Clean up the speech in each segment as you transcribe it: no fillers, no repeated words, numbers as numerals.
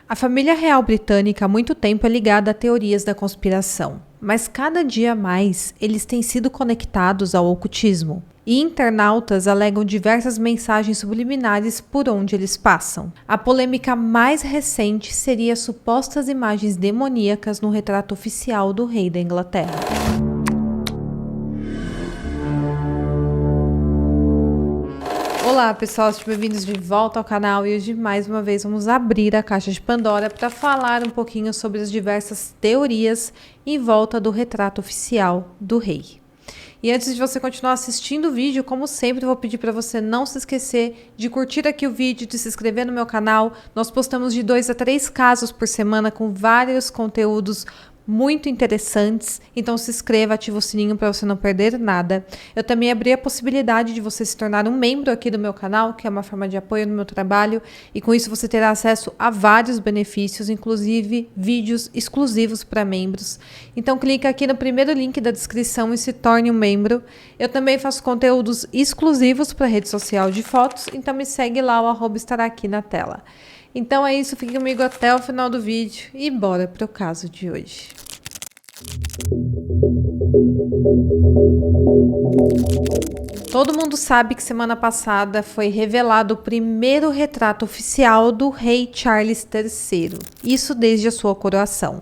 A família real britânica há muito tempo é ligada a teorias da conspiração, mas cada dia mais eles têm sido conectados ao ocultismo. E internautas alegam diversas mensagens subliminares por onde eles passam. A polêmica mais recente seria as supostas imagens demoníacas no retrato oficial do rei da Inglaterra. Olá pessoal, sejam bem-vindos de volta ao canal e hoje mais uma vez vamos abrir a caixa de Pandora para falar um pouquinho sobre as diversas teorias em volta do retrato oficial do rei. E antes de você continuar assistindo o vídeo, como sempre, vou pedir para você não se esquecer de curtir aqui o vídeo, de se inscrever no meu canal. Nós postamos de 2 a 3 casos por semana com vários conteúdos muito interessantes, então se inscreva, ativa o sininho para você não perder nada. Eu também abri a possibilidade de você se tornar um membro aqui do meu canal, que é uma forma de apoio no meu trabalho, e com isso você terá acesso a vários benefícios, inclusive vídeos exclusivos para membros. Então clica aqui no primeiro link da descrição e se torne um membro. Eu também faço conteúdos exclusivos para a rede social de fotos, então me segue lá, o arroba estará aqui na tela. Então é isso, fique comigo até o final do vídeo e bora para o caso de hoje. Todo mundo sabe que semana passada foi revelado o primeiro retrato oficial do rei Charles III, isso desde a sua coroação.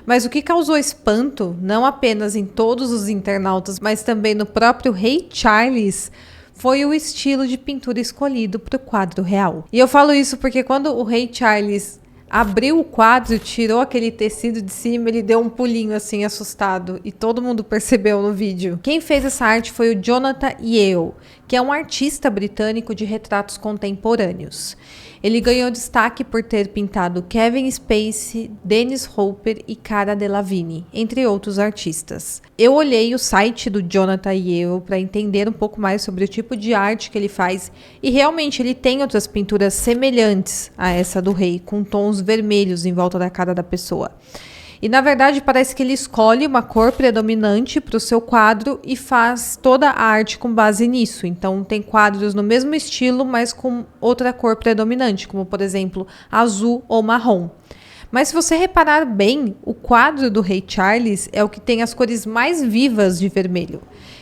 Mas o que causou espanto, não apenas em todos os internautas, mas também no próprio rei Charles, foi o estilo de pintura escolhido para o quadro real. E eu falo isso porque quando o rei Charles abriu o quadro, tirou aquele tecido de cima, ele deu um pulinho assim assustado e todo mundo percebeu no vídeo. Quem fez essa arte foi o Jonathan Yeo, que é um artista britânico de retratos contemporâneos. Ele ganhou destaque por ter pintado Kevin Spacey, Dennis Hopper e Cara Delevingne, entre outros artistas. Eu olhei o site do Jonathan Yeo para entender um pouco mais sobre o tipo de arte que ele faz e realmente ele tem outras pinturas semelhantes a essa do rei, com tons vermelhos em volta da cara da pessoa. E na verdade parece que ele escolhe uma cor predominante para o seu quadro e faz toda a arte com base nisso. Então tem quadros no mesmo estilo, mas com outra cor predominante, como por exemplo azul ou marrom. Mas se você reparar bem, o quadro do rei Charles é o que tem as cores mais vivas de vermelho.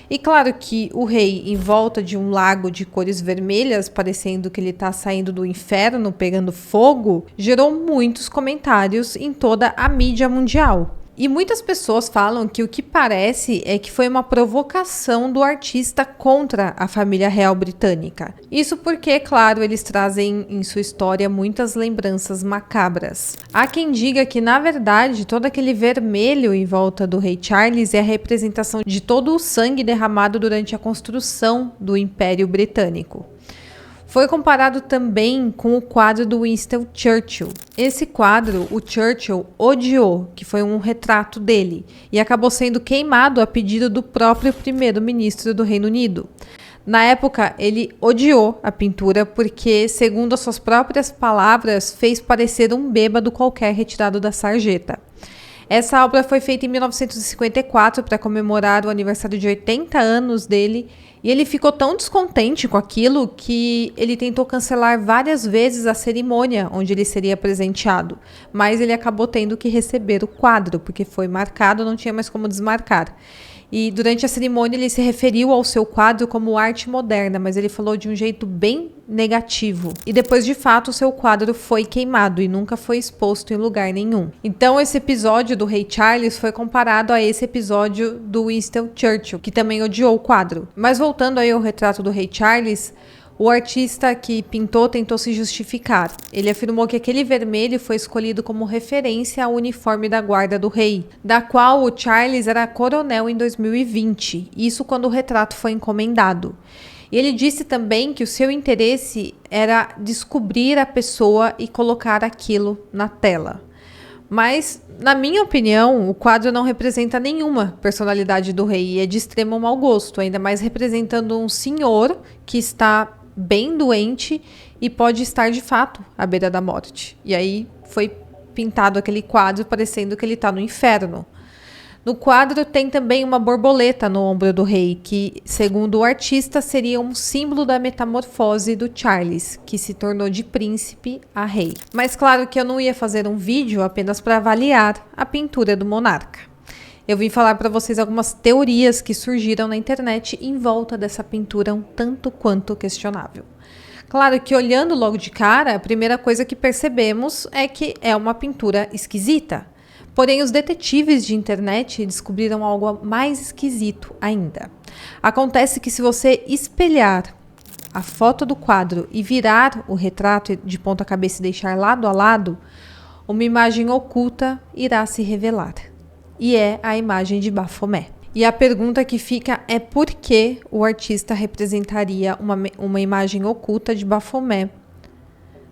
E claro que o rei em volta de um lago de cores vermelhas, parecendo que ele está saindo do inferno, pegando fogo, gerou muitos comentários em toda a mídia mundial. E muitas pessoas falam que o que parece é que foi uma provocação do artista contra a família real britânica. Isso porque, claro, eles trazem em sua história muitas lembranças macabras. Há quem diga que, na verdade, todo aquele vermelho em volta do rei Charles é a representação de todo o sangue derramado durante a construção do Império Britânico. Foi comparado também com o quadro do Winston Churchill. Esse quadro, o Churchill odiou, que foi um retrato dele, e acabou sendo queimado a pedido do próprio primeiro-ministro do Reino Unido. Na época, ele odiou a pintura porque, segundo as suas próprias palavras, fez parecer um bêbado qualquer retirado da sarjeta. Essa obra foi feita em 1954 para comemorar o aniversário de 80 anos dele e ele ficou tão descontente com aquilo que ele tentou cancelar várias vezes a cerimônia onde ele seria presenteado, mas ele acabou tendo que receber o quadro porque foi marcado, não tinha mais como desmarcar. E durante a cerimônia ele se referiu ao seu quadro como arte moderna, mas ele falou de um jeito bem negativo. E depois, de fato, o seu quadro foi queimado e nunca foi exposto em lugar nenhum. Então esse episódio do rei Charles foi comparado a esse episódio do Winston Churchill, que também odiou o quadro. Mas voltando aí ao retrato do rei Charles, o artista que pintou tentou se justificar. Ele afirmou que aquele vermelho foi escolhido como referência ao uniforme da guarda do rei, da qual o Charles era coronel em 2020, isso quando o retrato foi encomendado. E ele disse também que o seu interesse era descobrir a pessoa e colocar aquilo na tela. Mas, na minha opinião, o quadro não representa nenhuma personalidade do rei e é de extremo mau gosto, ainda mais representando um senhor que está bem doente e pode estar de fato à beira da morte. E aí foi pintado aquele quadro parecendo que ele está no inferno. No quadro tem também uma borboleta no ombro do rei, que, segundo o artista, seria um símbolo da metamorfose do Charles, que se tornou de príncipe a rei. Mas claro que eu não ia fazer um vídeo apenas para avaliar a pintura do monarca. Eu vim falar para vocês algumas teorias que surgiram na internet em volta dessa pintura um tanto quanto questionável. Claro que olhando logo de cara, a primeira coisa que percebemos é que é uma pintura esquisita. Porém, os detetives de internet descobriram algo mais esquisito ainda. Acontece que se você espelhar a foto do quadro e virar o retrato de ponta cabeça e deixar lado a lado, uma imagem oculta irá se revelar. E é a imagem de Baphomet. E a pergunta que fica é por que o artista representaria uma imagem oculta de Baphomet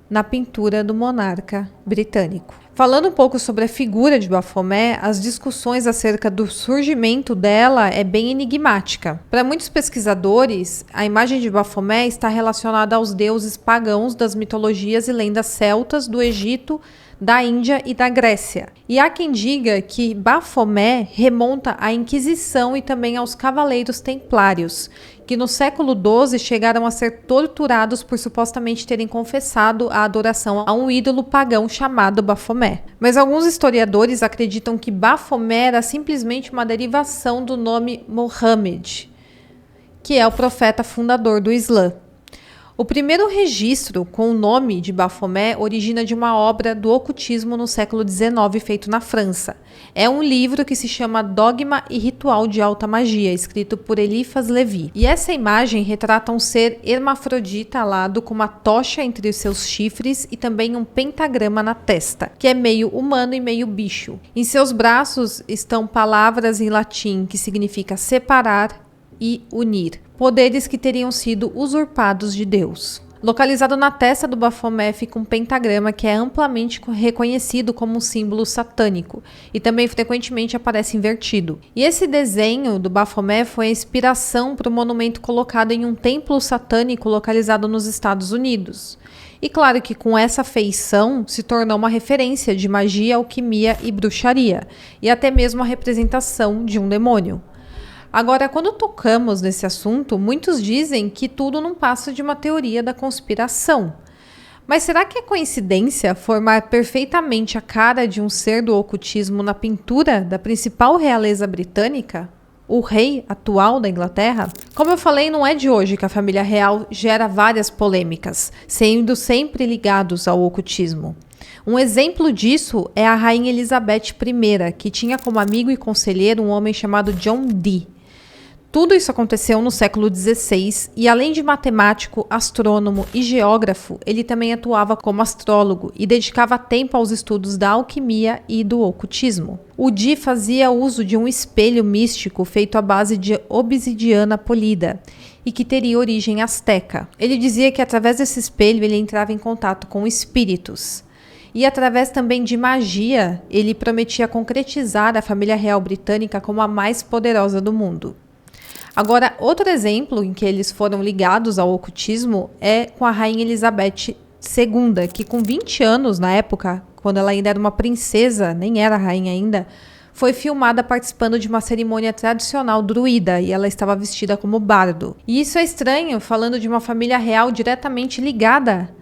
na pintura do monarca britânico. Falando um pouco sobre a figura de Baphomet, as discussões acerca do surgimento dela é bem enigmática. Para muitos pesquisadores, a imagem de Baphomet está relacionada aos deuses pagãos das mitologias e lendas celtas do Egito, da Índia e da Grécia. E há quem diga que Baphomet remonta à Inquisição e também aos Cavaleiros Templários, que no século XII chegaram a ser torturados por supostamente terem confessado a adoração a um ídolo pagão chamado Baphomet. Mas alguns historiadores acreditam que Baphomet era simplesmente uma derivação do nome Mohammed, que é o profeta fundador do Islã. O primeiro registro com o nome de Baphomet origina de uma obra do ocultismo no século XIX feito na França. É um livro que se chama Dogma e Ritual de Alta Magia, escrito por Eliphas Levi. E essa imagem retrata um ser hermafrodita alado com uma tocha entre os seus chifres e também um pentagrama na testa, que é meio humano e meio bicho. Em seus braços estão palavras em latim que significa separar e unir, poderes que teriam sido usurpados de Deus. Localizado na testa do Baphomet fica um pentagrama que é amplamente reconhecido como um símbolo satânico e também frequentemente aparece invertido. E esse desenho do Baphomet foi a inspiração para o monumento colocado em um templo satânico localizado nos Estados Unidos. E claro que com essa feição se tornou uma referência de magia, alquimia e bruxaria, e até mesmo a representação de um demônio. Agora, quando tocamos nesse assunto, muitos dizem que tudo não passa de uma teoria da conspiração. Mas será que é coincidência formar perfeitamente a cara de um ser do ocultismo na pintura da principal realeza britânica? O rei atual da Inglaterra? Como eu falei, não é de hoje que a família real gera várias polêmicas, sendo sempre ligados ao ocultismo. Um exemplo disso é a rainha Elizabeth I, que tinha como amigo e conselheiro um homem chamado John Dee. Tudo isso aconteceu no século XVI e, além de matemático, astrônomo e geógrafo, ele também atuava como astrólogo e dedicava tempo aos estudos da alquimia e do ocultismo. O Dee fazia uso de um espelho místico feito à base de obsidiana polida e que teria origem asteca. Ele dizia que através desse espelho ele entrava em contato com espíritos. E através também de magia, ele prometia concretizar a família real britânica como a mais poderosa do mundo. Agora, outro exemplo em que eles foram ligados ao ocultismo é com a rainha Elizabeth II, que com 20 anos na época, quando ela ainda era uma princesa, nem era rainha ainda, foi filmada participando de uma cerimônia tradicional druida e ela estava vestida como bardo. E isso é estranho, falando de uma família real diretamente ligada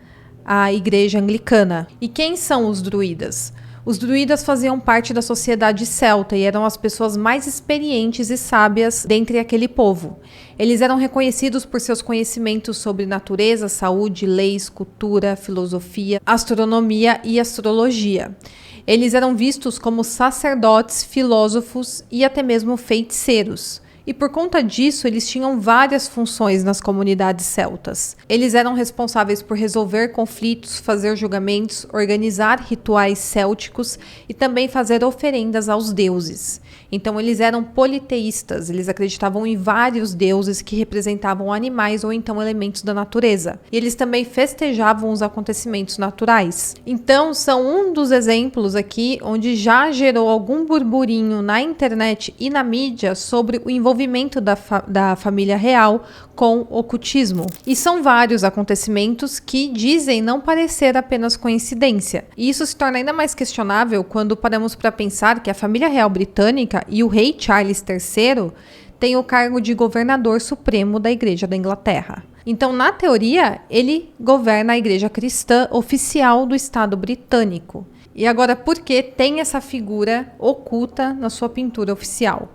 à igreja anglicana. E quem são os druidas? Os druidas faziam parte da sociedade celta e eram as pessoas mais experientes e sábias dentre aquele povo. Eles eram reconhecidos por seus conhecimentos sobre natureza, saúde, leis, cultura, filosofia, astronomia e astrologia. Eles eram vistos como sacerdotes, filósofos e até mesmo feiticeiros. E por conta disso, eles tinham várias funções nas comunidades celtas. Eles eram responsáveis por resolver conflitos, fazer julgamentos, organizar rituais célticos e também fazer oferendas aos deuses. Então eles eram politeístas, eles acreditavam em vários deuses que representavam animais ou então elementos da natureza. E eles também festejavam os acontecimentos naturais. Então são um dos exemplos aqui onde já gerou algum burburinho na internet e na mídia sobre o envolvimento envolvimento da família real com ocultismo. E são vários acontecimentos que dizem não parecer apenas coincidência. E isso se torna ainda mais questionável quando paramos para pensar que a família real britânica e o rei Charles III têm o cargo de governador supremo da Igreja da Inglaterra. Então, na teoria, ele governa a igreja cristã oficial do Estado britânico. E agora, por que tem essa figura oculta na sua pintura oficial?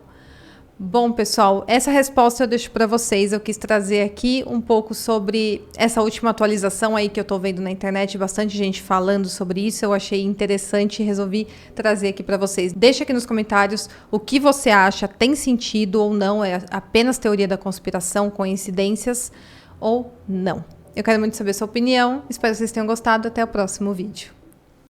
Bom, pessoal, essa resposta eu deixo para vocês. Eu quis trazer aqui um pouco sobre essa última atualização aí que eu tô vendo na internet, bastante gente falando sobre isso. Eu achei interessante e resolvi trazer aqui para vocês. Deixa aqui nos comentários o que você acha, tem sentido ou não, é apenas teoria da conspiração, coincidências ou não. Eu quero muito saber a sua opinião. Espero que vocês tenham gostado. Até o próximo vídeo.